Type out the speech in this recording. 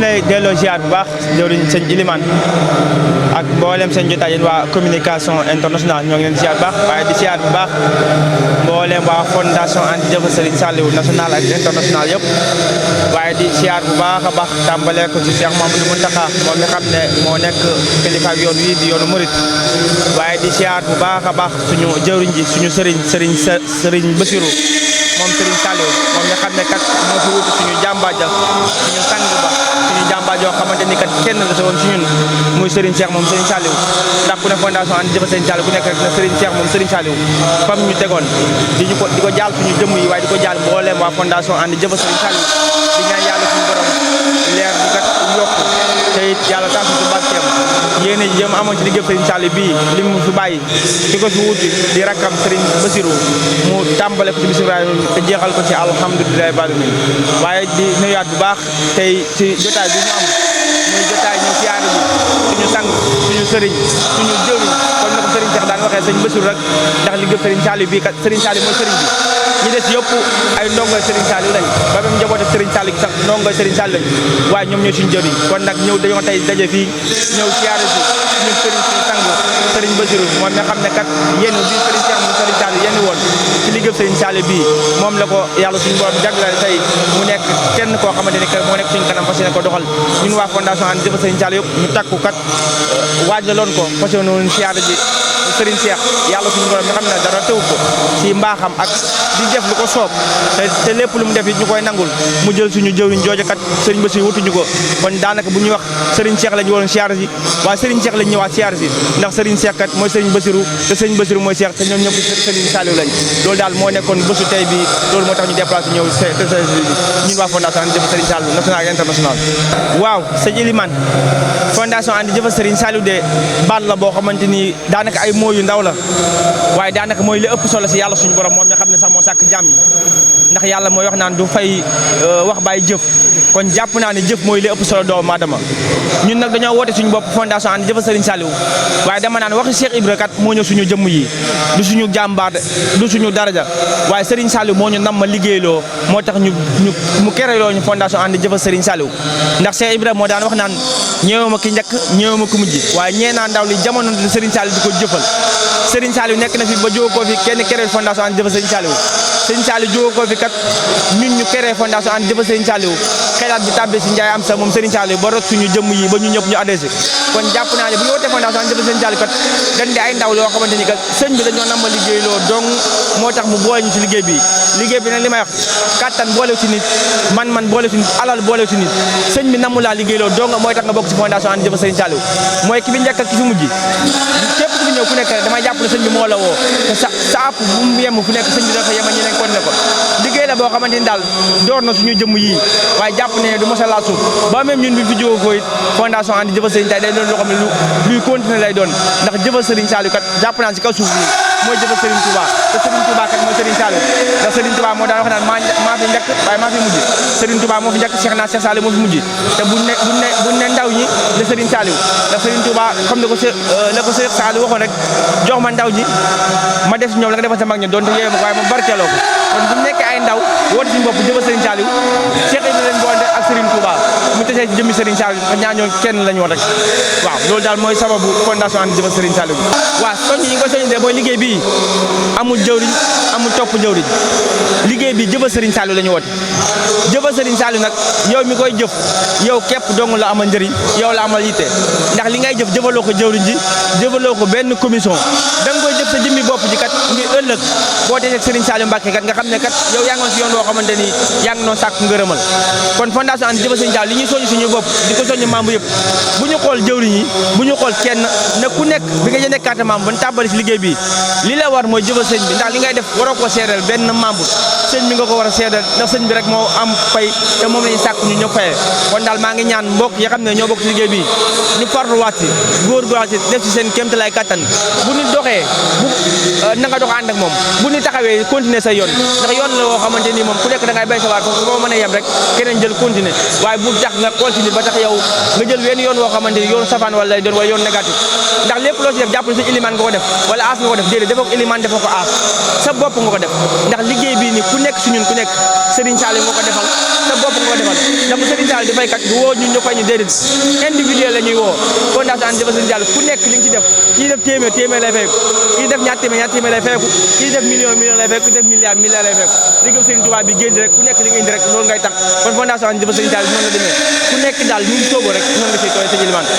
lay delloo ziar bu baax jëwriñ sëñ Ilimane ak mboolem seen jotaay yéen waa communication internationale ñoo ngi leen ziar bu baax waaye di ziar bu baax mboolem waa fondation And Jëfal Serigne Saliou national ak international yëpp waaye di ziar bu baax a baax tàmbalee ko ci Cheikh Mamadou Mountakha moom mi xam ne moo nekk kilifa yoon wi di yoonu murit waaye di ziar bu baax a baax suñu jëwriñ ji suñu Serigne Bassirou moom Serigne Saliou moom mi xam ne kat moo fi wutu suñu jàmbaaja suñu sang ba suñu jàmbaaj yoo xamante ni kat kenn la woon ci ñun muy Serigne Cheikh moom Serigne Saliou ndax ku ne fondation And Jëfal Serigne Saliou ku nekk rek na Serigne Cheikh moom Serigne Saliou fam ñu tegoon di ko jaal suñu jëmm yi waaye di ko jaal mbooleem waa fondation And Jëfal Serigne Saliou di ñaan yàlla suñu borom leer bi kat yokk te it yàlla tax ci barkeem yéene jëm amoon ci liggéey Serigne Saliou bii li mu fi bàyyi ki ko fi wuti di rakkam Serigne Bassirou mu tàmbale ko ci bisimilah te jeexal ko ci alhamdulilah alamin waaye di nuyaat bu baax tey ci jotaay bi ñu am muy jotaay ñu siyaare bi suñu sang suñu sëriñ suñu jëriñ kon na ko Serigne Cheikh daan waxee sëñ Bassirou rek ndax liggéey Serigne Saliou bii kat Serigne Saliou mooy sëriñ bi ñi des yëpp ay ndongoy Serigne Saliou lañ ba même njaboot ak Serigne Saliou sax ndongoy Serigne Saliou lañ waaye ñoom ñooy suñu jëriñ kon nag ñëw dañoo tey daje fii ñëw siyaare si suñu sëriñ suñu sang Serigne Bassirou moom nga xam ne kat yéen bii Serigne Cheikh moom Serigne Saliou yéen woon ci liggéey Serigne Saliou bii moom la ko yàlla suñu borom jagleel tey mu nekk kenn koo xamante ni que moo nekk suñu kanam fas yéene ko doxal ñun waa fondation And Jëfal Serigne Saliou yëpp ñu takku kat waajaloon ko fas yéene woon siyaare ji Serigne Cheikh yàlla suñu borom nga xam ne dara teew ko ci mbaaxam ak di def lu ko soob te lépp lu mu def it ñu koy nangul mu jël suñu jëwriñ jooju kat Serigne Bassirou wutuñu ko kon daanaka bu ñuy wax Serigne Cheikh la ñu waroon siyaare si waaye Serigne Cheikh lañ ñëwaat siyaare si ndax Serigne Cheikh kat mooy Serigne Bassirou te Serigne Bassirou mooy Cheikh te ñoom ñëpp Serigne Saliou lañ loolu daal moo nekkoon bésu tey bi loolu moo tax ñu déplacé ñëw ñun waa fondation And Jëfal Serigne Saliou national ak international waaw sëñ Ilimane fondation And Jëfal Serigne Saliou de baat la boo xamante ni daanaka ay moo yu ndaw la waaye daanaka mooy li ëpp solo si yàlla suñu borom moom nga xam ne sax moo sàkk jàmm yi ndax yàlla mooy wax naan du fay wax bàyyi jëf kon jàpp naa ne jëf mooy li ëpp solo doomu aadama ñun nag dañoo woote suñu bopp fondation And Jëfal Serigne Saliou waaye dama naan waxi Cheikh Ibra kat moo ñëw suñu jëmm yi du suñu jàmbaar du suñu daraja waaye Serigne Saliou moo ñu nam ma liggéeyloo moo tax mu kereloo ñu fondation And Jëfal Serigne Saliou ndax Cheikh Ibra moo daan wax naan ñëwuma ki njëkk ñëwuma ku mujj waaye ñeenaa ndaw li jamono di Serigne Saliou di ko jëfal Serigne Saliou nekk na fi ba jóge ko fi kenn kereel fondation And Jëfal Serigne Saliou Serigne Saliou jóge ko fi kat ñun ñu keree fondation And Jëfal Serigne Saliou xelaat bi tàbbee si Ndiaye am sa moom Serigne Saliou ba rot suñu jëmm yi ba ñu ñëpp ñu adhéré kon jàpp naa ne bu ñu wootee fondation And Jëfal Serigne Saliou kat dañ di ay ndaw loo xamante ni kat sëñ bi dañoo nam ma liggéeyloo donc moo tax mu boole ñu ci liggéey bi nag li may wax kattan boole ci nit man boole ci nit alal boole ci nit sëñ bi namu laa liggéeyloo donc mooy tax nga bokk ci fondation And Jëfal Serigne Saliou mooy ki fi njëkk ak ki fi mujj képp ku fi ñëw ku nekk damay jàpp ne sëñ bi moo la woo te sa app bu mu yem fu nekk sëñ bi dafa yema ñeneen kon ne ko liggéey la boo xamante ni daal door na suñu jëmm yii waaye jàpp ne du mos a laal suuf ba même ñun bi fi jóge ko it fondation And Jëfal Serigne tey day doon loo xam ne luy continuer lay doon ndax Jëfal Serigne Saliou kat jàpp naa si kaw suuf bi mooy jëfal Serigne Touba te Serigne Touba kat mooy Serigne Saliou ndax Serigne Touba moo daan wax naan maa fi njëkk waaye maa fi mujj Serigne Touba moo fi njëkk Cheikh Saliou moo fi mujj te bu ne ndaw ñi la Serigne Saliou ndax Serigne Touba comme la ko Cheikh Saliou waxoon rek jox ma ndaw ñi ma def si ñoom la nga defal sa mag ñi doonte yéeme ko waaye ma barkeeloo ko kon bu nekkee ay ndaw woote suñu bopp jëfal Serigne Saliou Cheikh Ibrahima leen boole ak Serigne Touba mu tesee ci jëmmi Serigne Saliou ndax ñaañoo kenn lañu woon rek waaw loolu daal mooy sababu fondation And Jëfal Serigne Saliou waaw soññ yi nga ko soññ de mooy liggéey bi amul jëwriñ amul topp jëwriñ liggéey bi jëfal Serigne Saliou la ñu woote jëfal Serigne Saliou nag yow mi koy jëf yow képp dong la amal njëriñ yow la amal yitte ndax li ngay jëf jëfaloo ko jëwriñ ji jëfaloo ko benn commission da nga koy jëf sa jëmmi bopp ji kat ngir ëllëg boo desee Serigne Saliou Mbacké kat nga xam ne kat yow yaa ngi si yoon woo xamante ni yaa ngi noonu sàkk ngërëmal kon fondation And Jëfal Serigne Saliou li ñuy soññ suñu bopp di ko soññ membre yëpp bu ñu xool jëwriñ yi bu ñu xool kenn na ku nekk bi nga jëndee carte membre ba ñu tàbbali si liggéey bi li la war mooy jëfal sëñ bi ndax li ngay def waroo ko seedal benn membre sëñ bi nga ko war a seedal ndax sëñ bi rek moo am fay te moom la ñu sàkk ñu ñëpp fayee kon daal maa ngi ñaan mbokk yi xam ne ñoo bokk si liggéey bi ñu farluwaat si góor-góorwaat si def si seen kéemtalaay kattan bu ñu doxee na nga dox ànd ak moom bu ñu taxawee continuer sa yoon ndax yoon la woo xamante ni moom ku nekk da ngay bay sa waar foofu boo mën a yem rek keneen jël continuer waaye bu tax nga continuer ba tax yow nga jël wenn yoon woo xamante ni yoon safaan wala lay doon wala yoon négatif ndax lépp loo si def jàpp ne sa ilimaan nga ko def wala as nga ko def déedéet defoo ko ilimaan defoo ko aas sa bopp nga ko def ndax liggéey bii nii ku nekk si ñun ku nekk Serigne Saliou nga ko defal sa bopp nga ko defal ndax bu Serigne Saliou dafay kat du woo ñun ñu fay ñu déedéet individuel la ñuy woo fondation ànd jëfal Serigne Saliou ku nekk li nga ci def kii def téeméer lay fay kii def ñaar téeméer lay fay kii def million lay fay kii def milliard lay fay liggéey Serigne Touba bi génn rek ku nekk li nga indi rek loolu ngay tax kon fondation ànd jëfal Serigne Saliou noonu la demee ku nekk daal ñu ngi sooboo rek noonu nga ciy tooy sëñ Elimane